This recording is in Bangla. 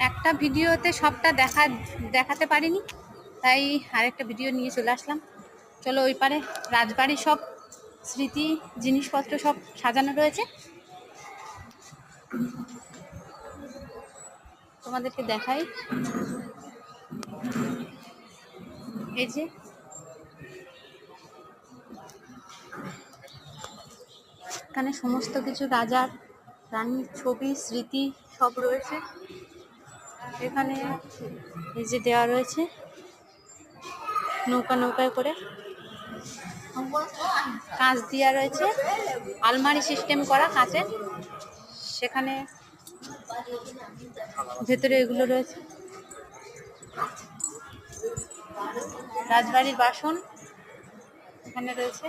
একটা ভিডিওতে সবটা দেখাতে পারিনি, তাই আরেকটা ভিডিও নিয়ে চলে আসলাম। চলো ওই পারে রাজবাড়ির সব স্মৃতি জিনিসপত্র সব সাজানো রয়েছে, তোমাদেরকে দেখাই। এই যে এখানে সমস্ত কিছু রাজার রানীর ছবি স্মৃতি সব রয়েছে। এখানে এই যে দেওয়া রয়েছে নৌকা নৌকায় করে, কাঁচ দেওয়া রয়েছে, আলমারি সিস্টেম করা কাঁচের, সেখানে ভেতরে এগুলো রয়েছে। রাজবাড়ির বাসন এখানে রয়েছে।